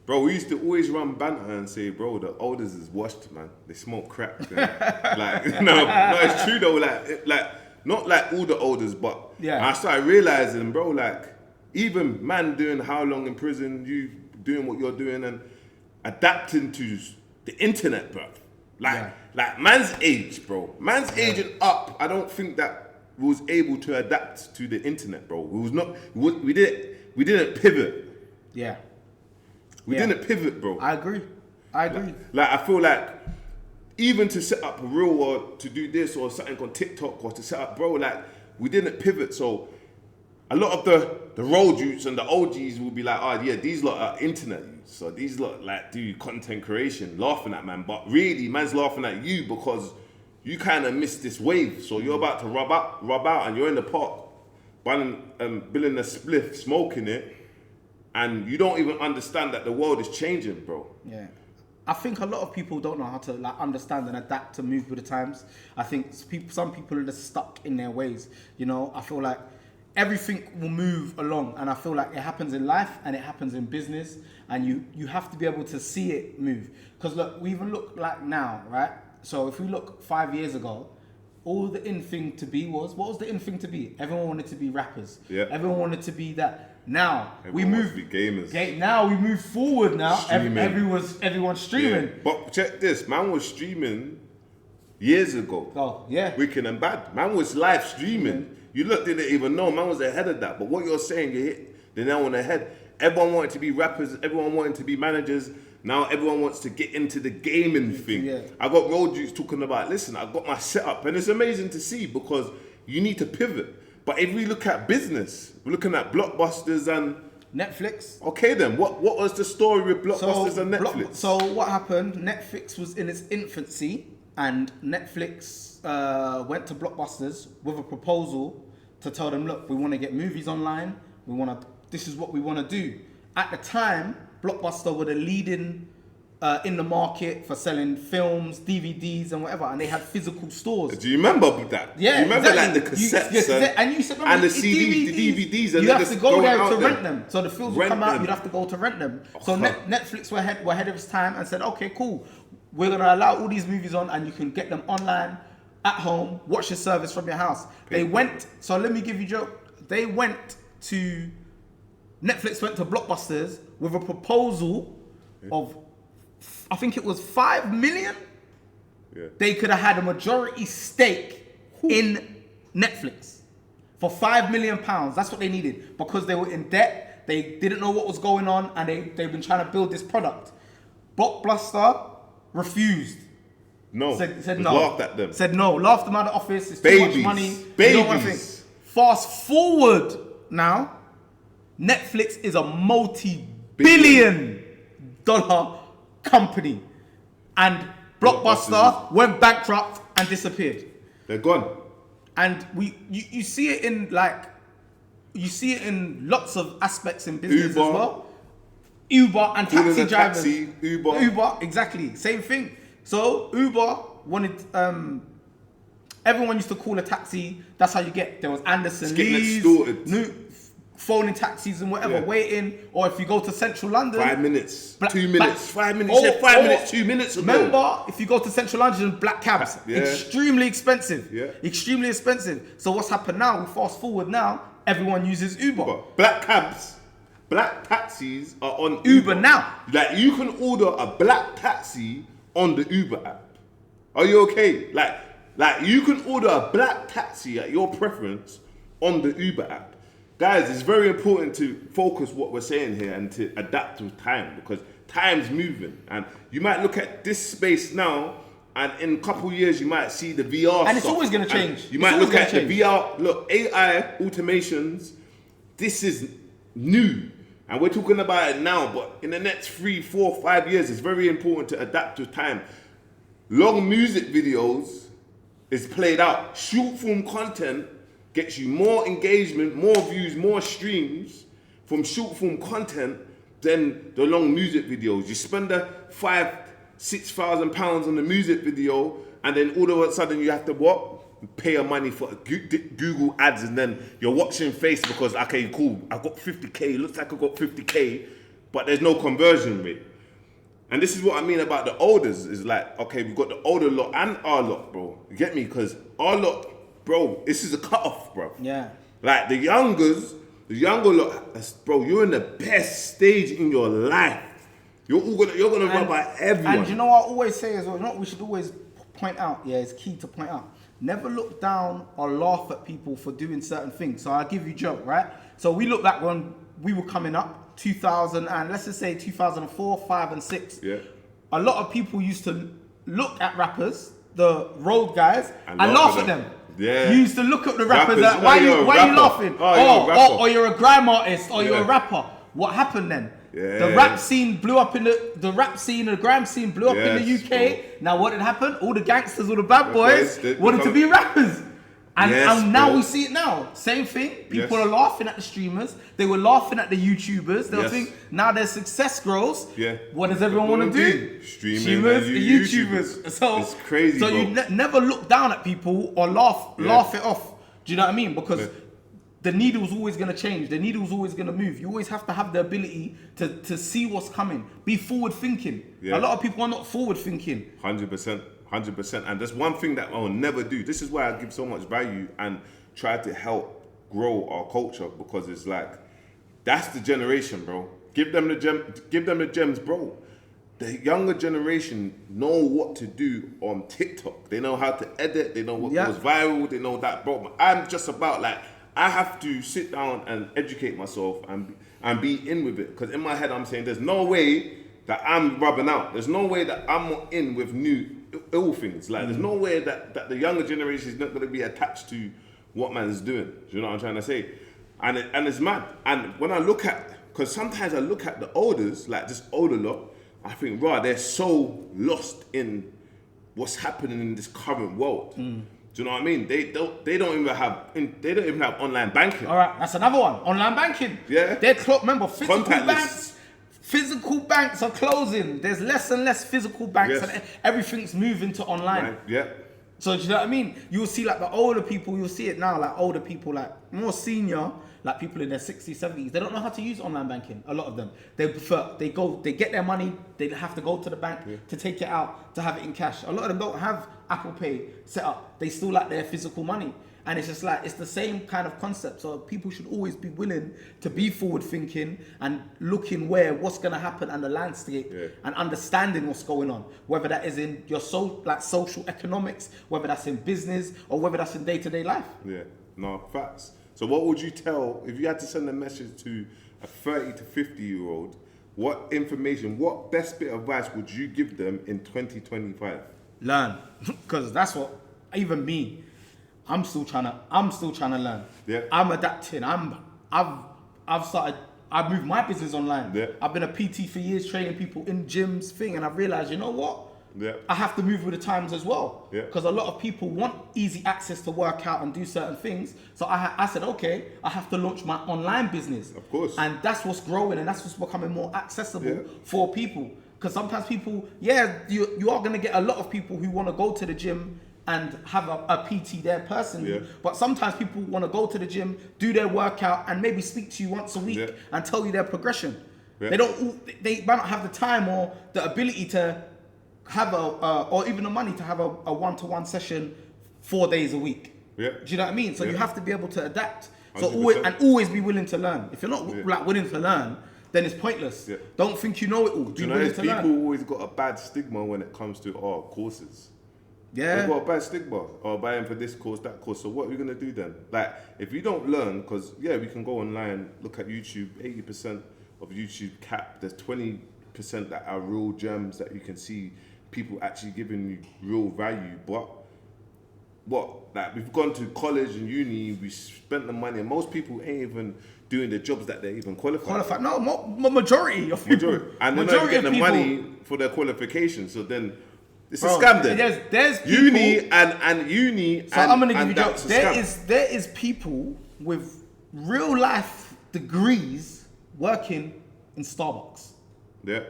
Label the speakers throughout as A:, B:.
A: Bro, we used to always run banter and say, bro, the olders is washed, man. They smoke crack. Like, no, it's true though. Like, not like all the olders, but I started realizing, bro, like, even man doing how long in prison, you doing what you're doing and adapting to the internet, bro. Like man's age, bro. Man's age and up, I don't think that we was able to adapt to the internet, bro. We didn't pivot.
B: Yeah.
A: We didn't pivot, bro.
B: I agree.
A: Like, I feel like even to set up a reel or to do this or something on TikTok or to set up, bro, like, we didn't pivot. So a lot of the road youths and the OGs will be like, oh yeah, these lot are internet youths. So these lot like do content creation, laughing at man. But really, man's laughing at you because you kind of missed this wave. So you're about to rub out and you're in the park, billing a spliff, smoking it. And you don't even understand that the world is changing, bro.
B: Yeah. I think a lot of people don't know how to like understand and adapt to move with the times. I think some people are just stuck in their ways. You know, I feel like everything will move along, and I feel like it happens in life and it happens in business, and you have to be able to see it move. Because look, we even look like now, right? So if we look 5 years ago, all the in thing to be what was the in thing to be? Everyone wanted to be rappers.
A: Yeah.
B: Everyone wanted to be that. Now
A: everyone wants to be gamers.
B: Now we move forward. Now everyone's streaming.
A: Yeah. But check this, man was streaming years ago.
B: Oh yeah.
A: Wicked and bad. Man was live streaming. You didn't even know. Man was ahead of that. But what you're saying, you hit the nail on the head. Everyone wanted to be rappers. Everyone wanted to be managers. Now everyone wants to get into the gaming thing. Yeah. I got road dudes talking about, listen, I got my setup. And it's amazing to see because you need to pivot. But if we look at business, we're looking at blockbusters and
B: Netflix.
A: Okay then, what was the story with blockbusters and Netflix?
B: So what happened, Netflix was in its infancy and Netflix went to Blockbusters with a proposal to tell them, look, we want to get movies online. This is what we want to do. At the time, Blockbuster were the leading in the market for selling films, DVDs, and whatever, and they had physical stores.
A: Do you remember that?
B: Yeah,
A: you remember
B: exactly.
A: like the cassettes
B: and you said,
A: and the CDs, the DVDs, and
B: you have to go there to
A: there.
B: rent them. So the films would come out, you'd have to go to rent them. So Netflix were ahead of its time and said, okay, cool, we're gonna allow all these movies on, and you can get them online at home, watch the service from your house. They went. So let me give you a joke. Netflix went to Blockbusters with a proposal of, I think it was 5 million. Yeah. They could have had a majority stake in Netflix for £5 million. That's what they needed because they were in debt. They didn't know what was going on, and they've been trying to build this product. Blockbuster refused.
A: No.
B: Said no.
A: Laughed at them.
B: Said no. Laughed them out of the office. It's too much money.
A: Babies.
B: Fast forward now, Netflix is a multi-billion dollar company, and Blockbuster went bankrupt and disappeared.
A: They're gone.
B: And you see it in lots of aspects in business
A: Uber.
B: as well. Uber and taxi drivers.
A: Uber,
B: exactly, same thing. So Uber wanted. Everyone used to call a taxi. That's how you get. There was Anderson Lee's, phoning taxis and whatever, waiting. Or if you go to central London,
A: 5 minutes, 2 minutes, 5 minutes. You said 5 minutes, 2 minutes ago.
B: Remember, if you go to central London, black cabs, extremely expensive. Yeah. Extremely expensive. So what's happened now? We fast forward now. Everyone uses Uber.
A: Black cabs, black taxis are on
B: Uber now.
A: Like you can order a black taxi on the Uber app. Are you okay? Like you can order a black taxi at your preference on the Uber app. Guys, it's very important to focus what we're saying here and to adapt with time because time's moving. And you might look at this space now, and in a couple of years, you might see the VR
B: and it's always going to change.
A: You might look at the VR, look, AI automations, this is new. And we're talking about it now, but in the next 3, 4, 5 years, it's very important to adapt with time. Long music videos is played out. Short form content gets you more engagement, more views, more streams from short form content than the long music videos. You spend the £5,000-6,000 on the music video, and then all of a sudden you have to pay your money for Google ads, and then you're watching face because okay, cool, I got 50k. Looks like I got 50k. but there's no conversion rate. And this is what I mean about the olders. Is like, okay, we've got the older lot and our lot, bro. You get me? Because our lot, bro, this is a cut-off, bro.
B: Yeah.
A: Like the younger lot, bro, you're in the best stage in your life. You're gonna run by everyone.
B: And you know what I always say as well, you know what we should always point out, it's key to point out. Never look down or laugh at people for doing certain things. So I'll give you a joke, right? So we look back when we were coming up, 2000 and let's just say 2004, 5 and 6.
A: Yeah.
B: A lot of people used to look at rappers, the road guys, and laugh at them.
A: Yeah.
B: You used to look at the rappers like, why are you laughing? Or you're a grime artist, or you're a rapper. What happened then?
A: Yeah.
B: The rap scene blew up in the grime scene blew up in the UK. Bro. Now what had happened? All the gangsters, all the bad boys wanted to be rappers. And now we see it now. Same thing. People are laughing at the streamers. They were laughing at the YouTubers. They'll think now their success grows. Yeah. What does everyone want to do?
A: Streamers,
B: the YouTubers. So
A: it's crazy.
B: So you never look down at people or laugh it off. Do you know what I mean? Because the needle's always going to change. The needle's always going to move. You always have to have the ability to see what's coming. Be forward thinking. A lot of people are not forward thinking.
A: 100%. 100%. And there's one thing that I'll never do. This is why I give so much value and try to help grow our culture, because it's like, that's the generation, bro. Give them the gems, bro. The younger generation know what to do on TikTok. They know how to edit. They know what goes viral. They know that, bro. I'm just about like, I have to sit down and educate myself and be in with it. Because in my head, I'm saying there's no way that I'm rubbing out. There's no way that I'm not in with new ill things. Like, there's no way that the younger generation is not going to be attached to what man's doing. Do you know what I'm trying to say? And it's mad. And when I look at, because sometimes I look at the olders, like this older lot, I think, right, they're so lost in what's happening in this current world. Do you know what I mean? They don't even have online banking.
B: All right, that's another one. Online banking.
A: Yeah.
B: Remember, physical banks are closing. There's less and less physical banks, and everything's moving to online.
A: Right. Yeah.
B: So do you know what I mean? You'll see like the older people, you'll see it now, like older people, like more senior, like people in their 60s, 70s, they don't know how to use online banking, a lot of them. They get their money, they have to go to the bank to take it out, to have it in cash. A lot of them don't have Apple Pay set up. They still like their physical money. And it's just like, it's the same kind of concept. So people should always be willing to be forward thinking and looking what's going to happen and the landscape and understanding what's going on. Whether that is in your social economics, whether that's in business, or whether that's in day-to-day life.
A: Yeah, no, facts. So what would you tell, if you had to send a message to a 30 to 50-year-old, what best bit of advice would you give them in 2025?
B: Learn. Because that's what, even me, I'm still trying to learn. Yeah. I'm adapting. I've moved my business online. Yeah. I've been a PT for years, training people in gyms, and I've realized, you know what? Yeah. I have to move with the times as well. Yeah. Because a lot of people want easy access to work out and do certain things. So I said, okay, I have to launch my online business.
A: Of course.
B: And that's what's growing and that's what's becoming more accessible for people. Because sometimes people, you are going to get a lot of people who want to go to the gym and have a PT there personally. Yeah. But sometimes people want to go to the gym, do their workout, and maybe speak to you once a week and tell you their progression. Yeah. They might not have the time or the ability to have or even the money to have a one-to-one session 4 days a week. Yeah. Do you know what I mean? So you have to be able to adapt. So always be willing to learn. If you're not willing to learn, then it's pointless. Yeah. Don't think you know it all. Be willing to learn.
A: People always got a bad stigma when it comes to courses. Yeah. They've got a bad stigma. Buying for this course, that course. So what are we going to do then? Like, if you don't learn, because, we can go online, look at YouTube, 80% of YouTube cap, there's 20% that are real gems that you can see people actually giving you real value. But like, we've gone to college and uni, we spent the money, and most people ain't even doing the jobs that they're even qualified.
B: No, majority of people.
A: And they're not even getting the money for their qualifications. So then, it's a scam then.
B: There's people,
A: uni and uni.
B: So I'm gonna give you jokes. There is people with real life degrees working in Starbucks.
A: Yeah.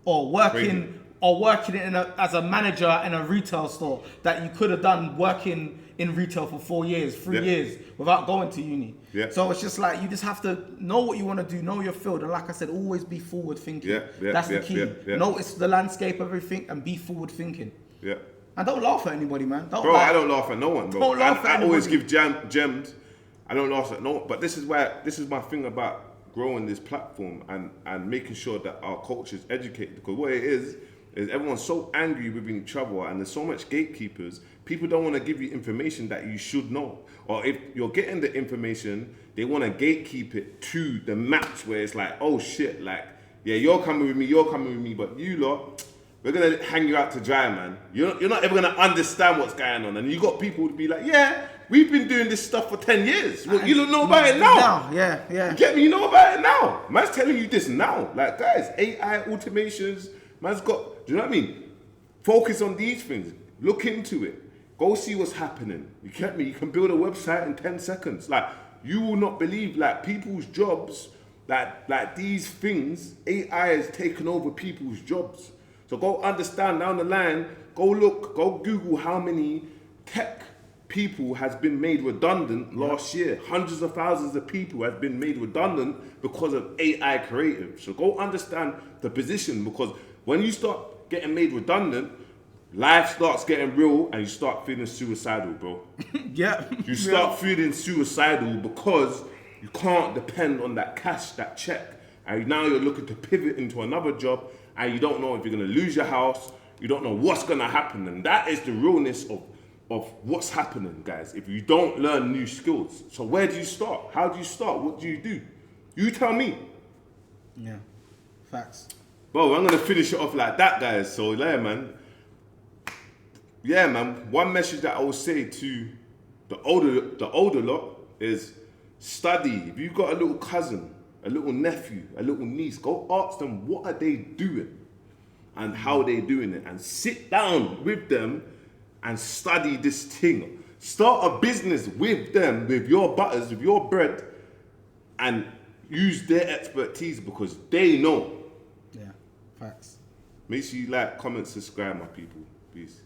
B: Or working or working as a manager in a retail store that you could have done working in retail for 4 years, 3 years without going to uni.
A: Yeah.
B: So it's just like you just have to know what you want to do, know your field, and like I said, always be forward thinking. That's the key. Notice the landscape, everything, and be forward thinking.
A: Yeah.
B: And don't laugh at anybody, man.
A: Bro, I don't laugh at no one, bro.
B: Don't laugh at
A: I always
B: anybody.
A: give gems. I don't laugh at no one. But this is my thing about growing this platform and making sure that our culture is educated. Because what it is everyone's so angry with each other and there's so much gatekeepers. People don't want to give you information that you should know. Or if you're getting the information, they want to gatekeep it to the max where it's like, oh shit, like, yeah, you're coming with me, but you lot, we're going to hang you out to dry, man. You're not ever going to understand what's going on. And you got people to be like, yeah, we've been doing this stuff for 10 years. Well, you don't know about it now.
B: Yeah.
A: You get me? You know about it now. Man's telling you this now. Like, guys, AI, automations, man's got, do you know what I mean? Focus on these things. Look into it. Go see what's happening. You get me? You can build a website in 10 seconds. Like, you will not believe, like, people's jobs, like these things, AI has taken over people's jobs. So go understand down the line, go Google how many tech people has been made redundant last year. Hundreds of thousands of people have been made redundant because of AI creative. So go understand the position, because when you start getting made redundant, life starts getting real and you start feeling suicidal, bro. You start feeling suicidal because you can't depend on that cash, that check. And now you're looking to pivot into another job and you don't know if you're going to lose your house. You don't know what's going to happen. And that is the realness of what's happening, guys, if you don't learn new skills. So where do you start? How do you start? What do you do? You tell me.
B: Yeah, facts.
A: Bro, I'm going to finish it off like that, guys. So, yeah, man. One message that I will say to the older lot is study. If you've got a little cousin, a little nephew, a little niece, go ask them what are they doing and how they doing it, and sit down with them and study this thing. Start a business with them, with your butters, with your bread, and use their expertise because they know.
B: Yeah, facts.
A: Make sure you like, comment, subscribe, my people. Peace.